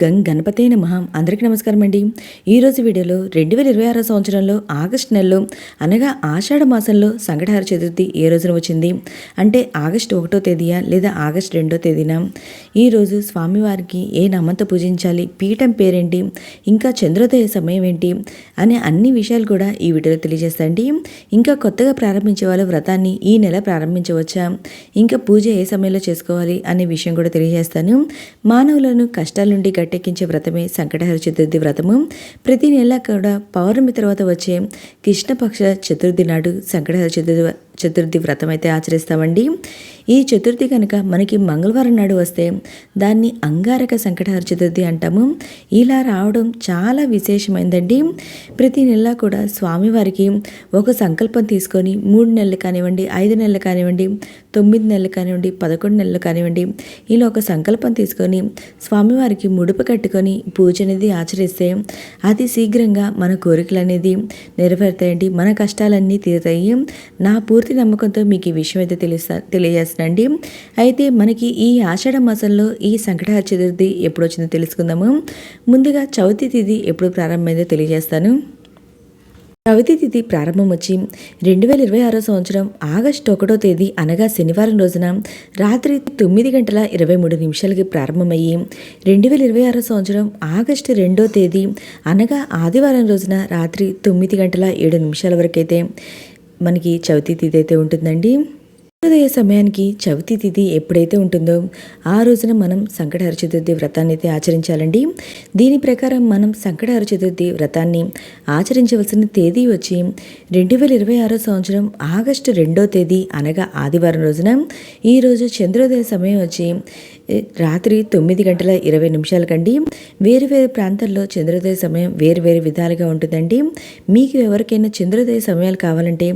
గణపతే నమః. అందరికీ నమస్కారం అండి. ఈరోజు వీడియోలో 2026 సంవత్సరంలో ఆగస్టు నెలలో అనగా ఆషాఢ మాసంలో సంకటహర చతుర్థి ఏ రోజున వచ్చింది అంటే ఆగస్టు 1వ తేదీయా లేదా ఆగస్టు 2వ తేదీనా, ఈరోజు స్వామివారికి ఏ నామంతో పూజించాలి, పీఠం పేరేంటి, ఇంకా చంద్రోదయ సమయం ఏంటి అనే అన్ని విషయాలు కూడా ఈ వీడియోలో తెలియజేస్తాండి. ఇంకా కొత్తగా ప్రారంభించే వాళ్ళ వ్రతాన్ని ఈ నెల ప్రారంభించవచ్చా, ఇంకా పూజ ఏ సమయంలో చేసుకోవాలి అనే విషయం కూడా తెలియజేస్తాను. మానవులను కష్టాల నుండి గట్టెక్కించే వ్రతమే సంకటహర చతుర్థి వ్రతము. ప్రతి నెల కూడా పౌర్ణమి తర్వాత వచ్చే కృష్ణపక్ష చతుర్థి నాడు సంకటహర చతుర్థి వ్రతం అయితే ఆచరిస్తామండి. ఈ చతుర్థి కనుక మనకి మంగళవారం నాడు వస్తే దాన్ని అంగారక సంకటహర చతుర్థి అంటాము. ఇలా రావడం చాలా విశేషమైందండి. ప్రతి నెల కూడా స్వామివారికి ఒక సంకల్పం తీసుకొని 3 నెలలు కానివ్వండి, 5 నెలలు కానివ్వండి, 9 నెలలు కానివ్వండి, 11 నెలలు కానివ్వండి, ఇలా ఒక సంకల్పం తీసుకొని స్వామివారికి ముడుపు కట్టుకొని పూజ అనేది ఆచరిస్తే అతి శీఘ్రంగా మన కోరికలు అనేది నెరవేరుతాయండి, మన కష్టాలన్నీ తీరుతాయి. నా పూర్తి నమ్మకంతో మీకు ఈ విషయం అయితే తెలియజేస్తానండి. అయితే మనకి ఈ ఆషాఢ మాసంలో ఈ సంకటహర చతుర్థి ఎప్పుడు వచ్చిందో తెలుసుకుందాము. ముందుగా చవితి తిథి ఎప్పుడు ప్రారంభమైందో తెలియజేస్తాను. చవితి తిథి ప్రారంభం వచ్చి 2026 సంవత్సరం ఆగస్టు 1వ తేదీ అనగా శనివారం రోజున రాత్రి 9:23 ప్రారంభమయ్యి 2026 సంవత్సరం ఆగస్టు 2వ తేదీ అనగా ఆదివారం రోజున రాత్రి 9:07 వరకైతే మనకి చవితి తిథి అయితే ఉంటుందండి. సూర్యోదయ సమయానికి చవితి తిథి ఎప్పుడైతే ఉంటుందో ఆ రోజున మనం సంకటహర చతుర్థి వ్రతాన్ని అయితే ఆచరించాలండి. దీని ప్రకారం మనం సంకటహర చతుర్థి వ్రతాన్ని ఆచరించవలసిన తేదీ వచ్చి 2026 సంవత్సరం ఆగస్టు 2వ తేదీ అనగా ఆదివారం రోజున. ఈరోజు చంద్రోదయ సమయం వచ్చి రాత్రి 9:20 కండి. వేరు ప్రాంతాల్లో చంద్రోదయ సమయం వేరు విధాలుగా ఉంటుందండి. మీకు ఎవరికైనా చంద్రోదయ సమయాలు కావాలంటే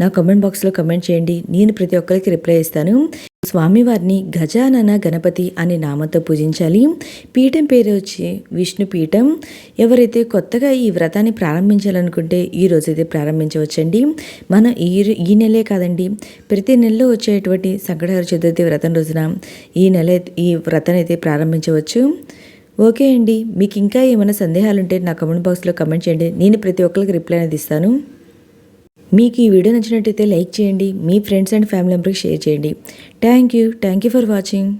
నా కామెంట్ బాక్స్లో కామెంట్ చేయండి, నేను ప్రతి ఒక్కరికి రిప్లై ఇస్తాను. స్వామివారిని గజానన గణపతి అనే నామంతో పూజించాలి. పీఠం పేరు వచ్చి విష్ణు పీఠం. ఎవరైతే కొత్తగా ఈ వ్రతాన్ని ప్రారంభించాలనుకుంటే ఈ రోజైతే ప్రారంభించవచ్చండి. మనం ఈ నెలే కాదండి, ప్రతి నెలలో వచ్చేటువంటి సంకటహర చతుర్థి వ్రతం రోజున ఈ వ్రతాన్ని అయితే ప్రారంభించవచ్చు. ఓకే అండి, మీకు ఇంకా ఏమైనా సందేహాలు ఉంటే నా కామెంట్ బాక్స్లో కామెంట్ చేయండి, నేను ప్రతి ఒక్కరికి రిప్లై అనేది ఇస్తాను. మీకు ఈ వీడియో నచ్చినట్టయితే లైక్ చేయండి, మీ ఫ్రెండ్స్ అండ్ ఫ్యామిలీ మెంబర్కి షేర్ చేయండి. Thank you for watching.